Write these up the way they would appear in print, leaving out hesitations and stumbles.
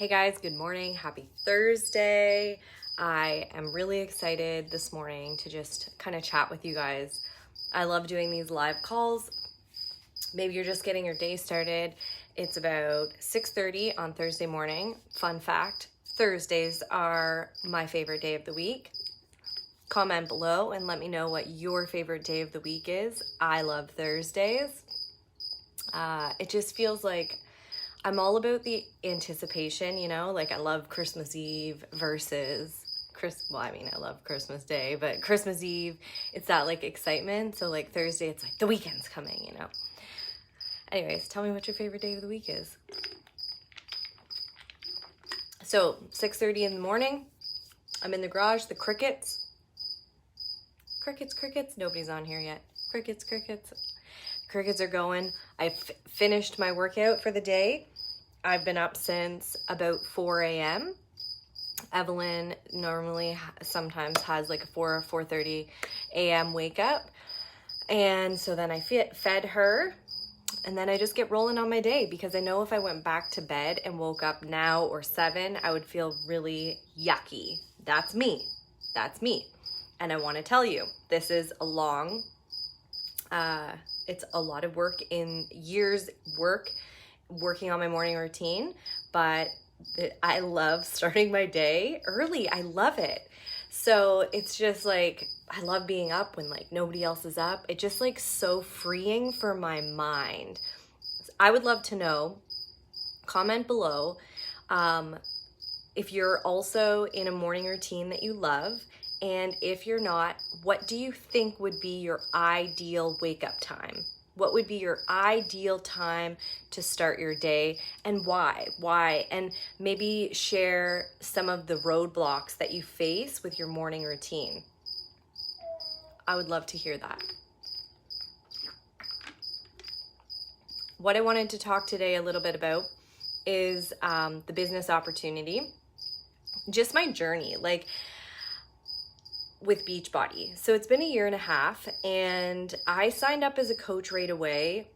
Hey guys, good morning. Happy Thursday. I am really excited this morning to just kind of chat with you guys. I love doing these live calls. Maybe you're just getting your day started. It's about 6:30 on Thursday morning. Fun fact, Thursdays are my favorite day of the week. Comment below and let me know what your favorite day of the week is. I love Thursdays. It just feels like I'm all about the anticipation, like I love Christmas Eve versus I love Christmas Day, but Christmas Eve, it's that like excitement. So like Thursday, it's like the weekend's coming. Anyways, tell me what your favorite day of the week is. So 6:30 in the morning, I'm in the garage, the crickets, nobody's on here yet. Crickets are going. I finished my workout for the day. I've been up since about 4 a.m. Evelyn normally sometimes has like a 4 or 4:30 a.m. wake up. And so then I fed her, and then I just get rolling on my day because I know if I went back to bed and woke up now or 7, I would feel really yucky. That's me. And I want to tell you, this is a long, it's a lot of work in years working on my morning routine, but I love starting my day early. I love it. So it's just like, I love being up when like nobody else is up. It's just like so freeing for my mind. I would love to know, comment below, if you're also in a morning routine that you love. And if you're not, what do you think would be your ideal wake up time? What would be your ideal time to start your day, and why? And maybe share some of the roadblocks that you face with your morning routine. I would love to hear that. What I wanted to talk today a little bit about is the business opportunity, just my journey, like with Beachbody. So it's been a year and a half, and I signed up as a coach right away.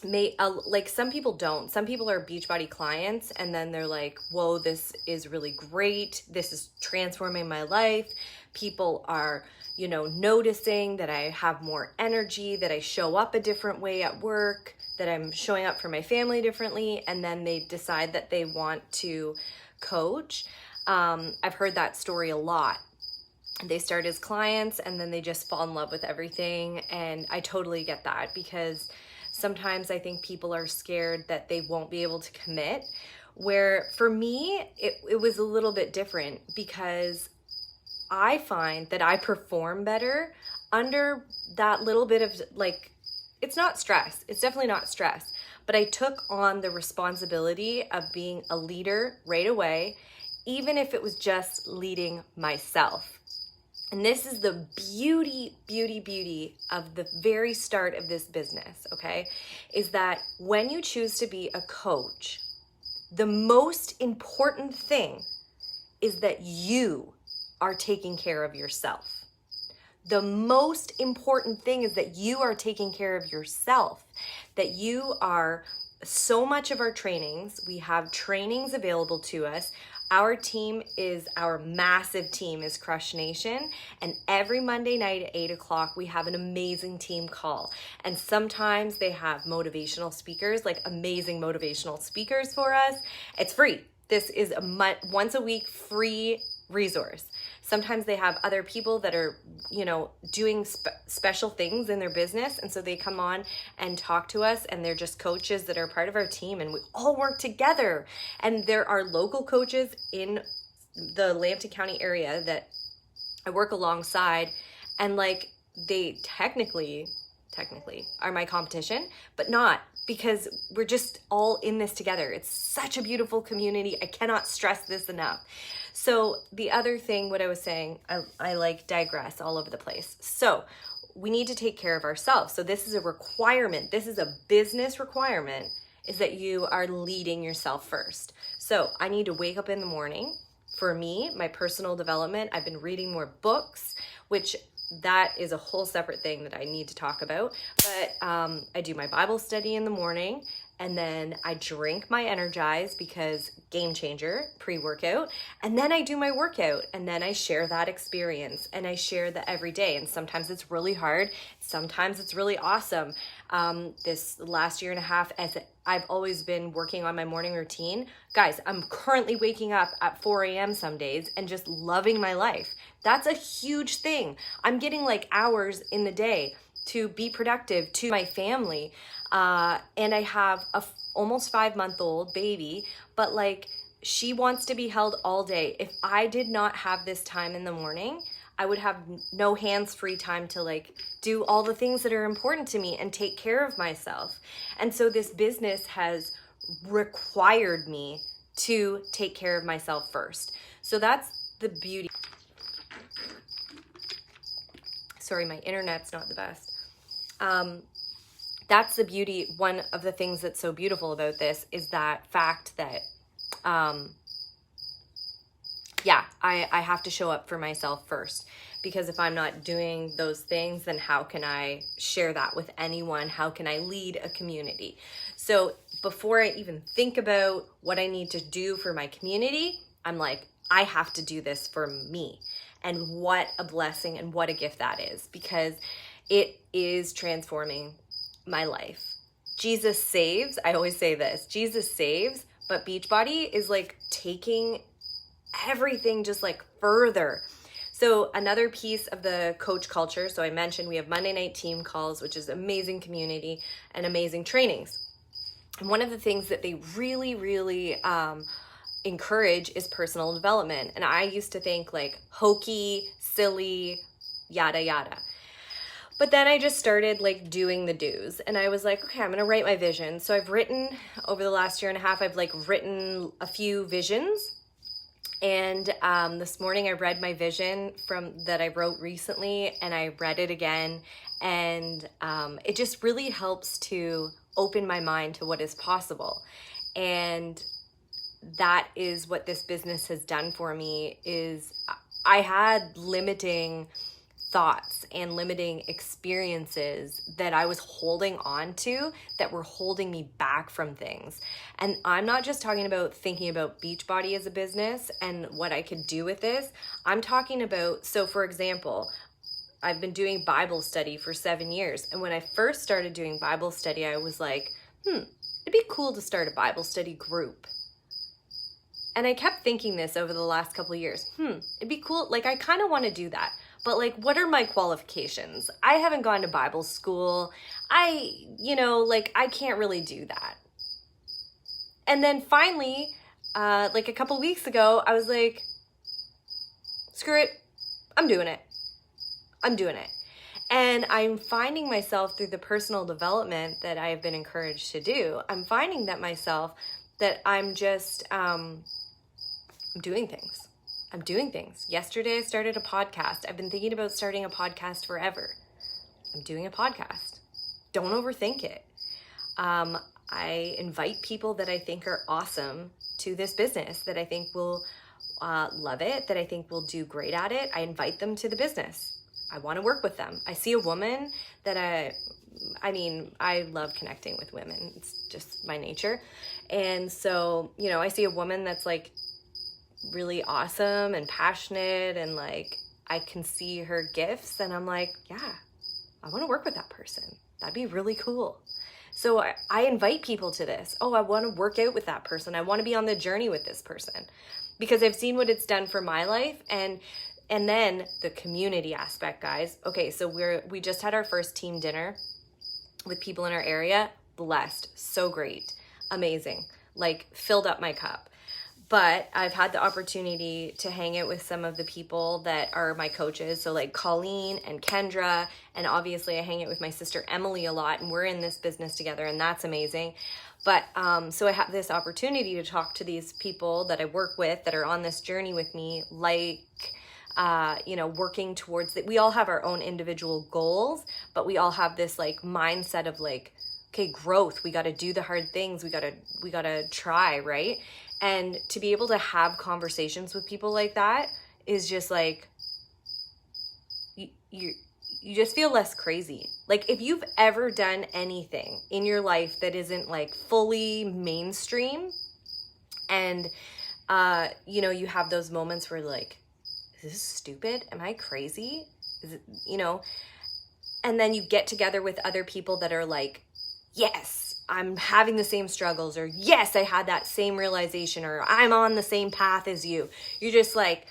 Like some people don't. Some people are Beachbody clients, and then they're like, whoa, this is really great. This is transforming my life. People are, noticing that I have more energy, that I show up a different way at work, that I'm showing up for my family differently, and then they decide that they want to coach. I've heard that story a lot. They start as clients and then they just fall in love with everything. And I totally get that, because sometimes I think people are scared that they won't be able to commit, where for me, it was a little bit different, because I find that I perform better under that little bit of like, it's not stress. It's definitely not stress, but I took on the responsibility of being a leader right away, even if it was just leading myself. And this is the beauty of the very start of this business, okay? Is that when you choose to be a coach, the most important thing is that you are taking care of yourself. The most important thing is that you are taking care of yourself, that you are so much of our trainings, we have trainings available to us. Our massive team is Crush Nation, and every Monday night at 8 o'clock, we have an amazing team call. And sometimes they have motivational speakers, like amazing motivational speakers for us. It's free. This is a once a week free resource. Sometimes they have other people that are, doing special things in their business. And so they come on and talk to us, and they're just coaches that are part of our team, and we all work together. And there are local coaches in the Lambton County area that I work alongside, and like they technically are my competition, but not, because we're just all in this together. It's such a beautiful community. I cannot stress this enough. So the other thing, what I was saying, I like digress all over the place. So we need to take care of ourselves. So this is a requirement. This is a business requirement, is that you are leading yourself first. So I need to wake up in the morning. For me, my personal development, I've been reading more books, which that is a whole separate thing that I need to talk about. But I do my Bible study in the morning, and then I drink my Energize because game changer pre-workout, and then I do my workout, and then I share that experience, and I share that every day. And sometimes it's really hard, sometimes it's really awesome. This last year and a half, as I've always been working on my morning routine, guys, I'm currently waking up at 4 a.m. some days and just loving my life. That's a huge thing. I'm getting like hours in the day to be productive to my family. And I have a almost 5-month-old baby, but like she wants to be held all day. If I did not have this time in the morning, I would have no hands-free time to like do all the things that are important to me and take care of myself. And so this business has required me to take care of myself first. So that's the beauty. Sorry, my internet's not the best. That's the beauty. One of the things that's so beautiful about this is that fact that, I have to show up for myself first, because if I'm not doing those things, then how can I share that with anyone? How can I lead a community? So before I even think about what I need to do for my community, I'm like, I have to do this for me. And what a blessing and what a gift that is, because it is transforming my life. Jesus saves. I always say this, Jesus saves, but Beachbody is like taking everything just like further. So another piece of the coach culture. So I mentioned we have Monday night team calls, which is amazing community and amazing trainings. And one of the things that they really, really encourage is personal development. And I used to think like hokey, silly, yada, yada. But then I just started like doing the do's, and I was like, okay, I'm going to write my vision. So I've written over the last year and a half, I've like written a few visions. And this morning I read my vision that I wrote recently, and I read it again. And it just really helps to open my mind to what is possible. And that is what this business has done for me. Is I had limiting thoughts and limiting experiences that I was holding on to that were holding me back from things. And I'm not just talking about thinking about Beachbody as a business and what I could do with this. I'm talking about, so for example, I've been doing Bible study for 7 years. And when I first started doing Bible study, I was like, it'd be cool to start a Bible study group. And I kept thinking this over the last couple of years. It'd be cool. Like, I kind of want to do that. But like, what are my qualifications? I haven't gone to Bible school. I can't really do that. And then finally, like a couple weeks ago, I was like, screw it. I'm doing it. And I'm finding myself through the personal development that I have been encouraged to do. I'm finding that I'm just, I'm doing things. Yesterday, I started a podcast. I've been thinking about starting a podcast forever. I'm doing a podcast. Don't overthink it. I invite people that I think are awesome to this business, that I think will love it, that I think will do great at it. I invite them to the business. I want to work with them. I see a woman that I love connecting with women. It's just my nature. And so, I see a woman that's like really awesome and passionate, and like I can see her gifts, and I'm like, yeah, I want to work with that person. That'd be really cool. So I invite people to this. Oh, I want to work out with that person. I want to be on the journey with this person, because I've seen what it's done for my life. And then the community aspect, guys. Okay, so we just had our first team dinner with people in our area. Blessed, so great, amazing, like filled up my cup. But I've had the opportunity to hang out with some of the people that are my coaches. So like Colleen and Kendra, and obviously I hang out with my sister Emily a lot, and we're in this business together, and that's amazing. But so I have this opportunity to talk to these people that I work with that are on this journey with me, like, working towards that. We all have our own individual goals, but we all have this like mindset of like, okay, growth. We got to do the hard things. We got to try, right? And to be able to have conversations with people like that is just like, you just feel less crazy. Like if you've ever done anything in your life that isn't like fully mainstream, and you have those moments where like, is this stupid? Am I crazy? Is it, and then you get together with other people that are like, yes, I'm having the same struggles, or yes, I had that same realization, or I'm on the same path as you. You're just like,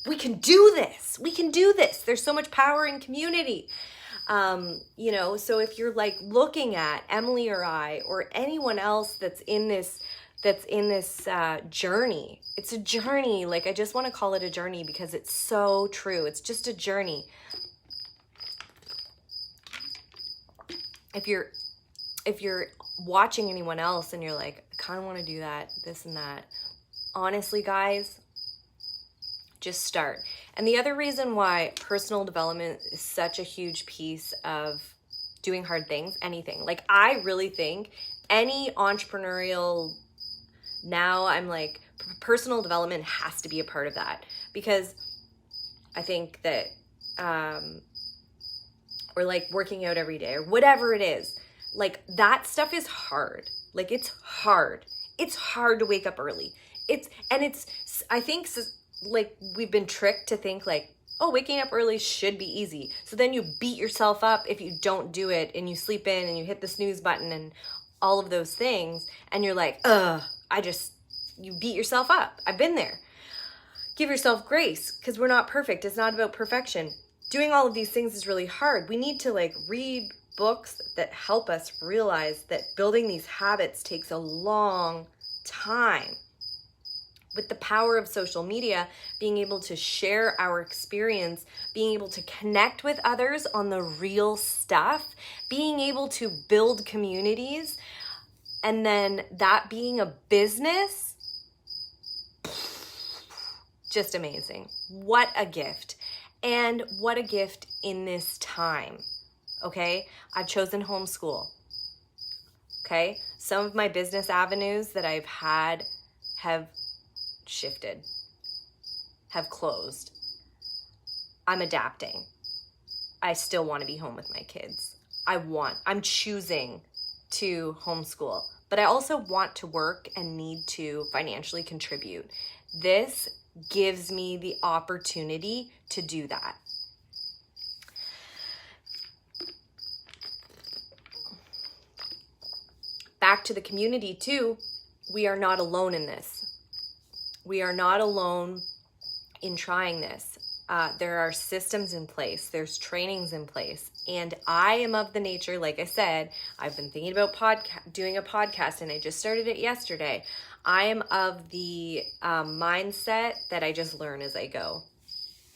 we can do this. We can do this. There's so much power in community. So if you're like looking at Emily or I or anyone else that's in this journey, it's a journey. Like, I just want to call it a journey because it's so true. It's just a journey. If you're watching anyone else and you're like, I kind of want to do that, this and that, honestly, guys, just start. And the other reason why personal development is such a huge piece of doing hard things, anything, like I really think any entrepreneurial, now I'm like, personal development has to be a part of that, because I think that, or like working out every day or whatever it is, like that stuff is hard. Like it's hard. It's hard to wake up early. I think like we've been tricked to think like, oh, waking up early should be easy. So then you beat yourself up if you don't do it, and you sleep in and you hit the snooze button and all of those things. And you're like, you beat yourself up. I've been there. Give yourself grace, because we're not perfect. It's not about perfection. Doing all of these things is really hard. We need to like read books that help us realize that building these habits takes a long time. With the power of social media, being able to share our experience, being able to connect with others on the real stuff, being able to build communities, and then that being a business, just amazing. What a gift. And what a gift in this time. Okay, I've chosen homeschool. Okay, some of my business avenues that I've had have shifted, have closed. I'm adapting. I still want to be home with my kids. I'm choosing to homeschool, but I also want to work and need to financially contribute. This gives me the opportunity to do that. Back to the community too, we are not alone in this. We are not alone in trying this. There are systems in place. There's trainings in place. And I am of the nature, like I said, I've been thinking about doing a podcast, and I just started it yesterday. I am of the mindset that I just learn as I go.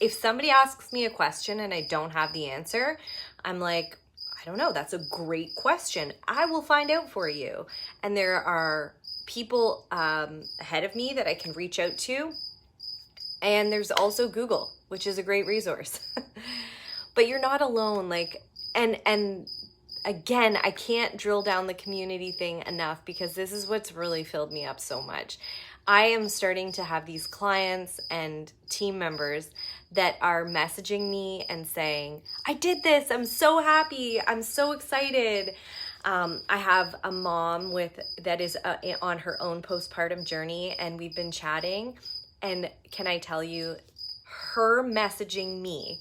If somebody asks me a question and I don't have the answer, I'm like, I don't know. That's a great question. I will find out for you. And there are people ahead of me that I can reach out to. And there's also Google, which is a great resource. But you're not alone. Like, and again, I can't drill down the community thing enough, because this is what's really filled me up so much. I am starting to have these clients and team members that are messaging me and saying, I did this. I'm so happy. I'm so excited. I have a mom that is on her own postpartum journey, and we've been chatting. And can I tell you, her messaging me,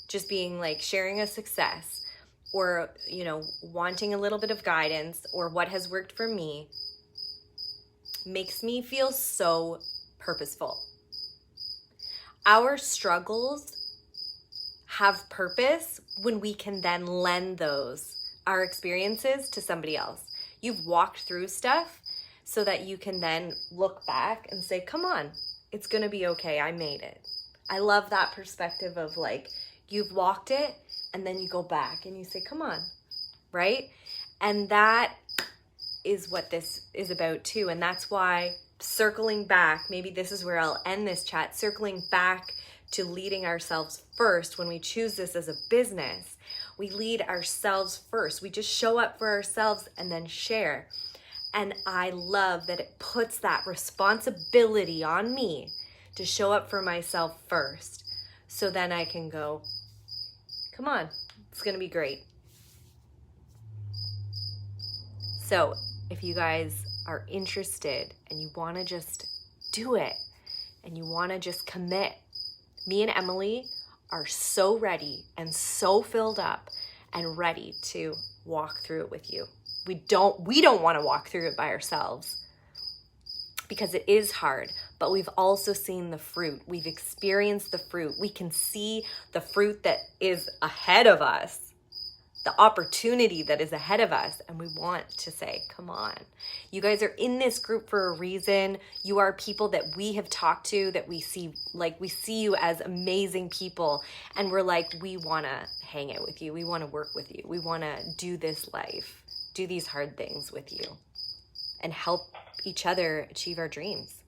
just being like sharing a success, or, wanting a little bit of guidance, or what has worked for me, makes me feel so purposeful. Our struggles have purpose when we can then lend our experiences to somebody else. You've walked through stuff so that you can then look back and say, come on, it's going to be okay. I made it. I love that perspective of like, you've walked it, and then you go back and you say, come on, right? And that is what this is about too. And that's why circling back, maybe this is where I'll end this chat, circling back to leading ourselves first. When we choose this as a business, we lead ourselves first. We just show up for ourselves and then share. And I love that it puts that responsibility on me to show up for myself first. So then I can go, Come on, it's gonna be great. So if you guys are interested and you want to just do it and you want to just commit, me and Emily are so ready and so filled up and ready to walk through it with you. We don't want to walk through it by ourselves because it is hard, but we've also seen the fruit. We've experienced the fruit. We can see the fruit that is ahead of us, the opportunity that is ahead of us. And we want to say, come on, you guys are in this group for a reason. You are people that we have talked to, that we see you as amazing people. And we're like, we want to hang out with you. We want to work with you. We want to do this life, do these hard things with you and help each other achieve our dreams.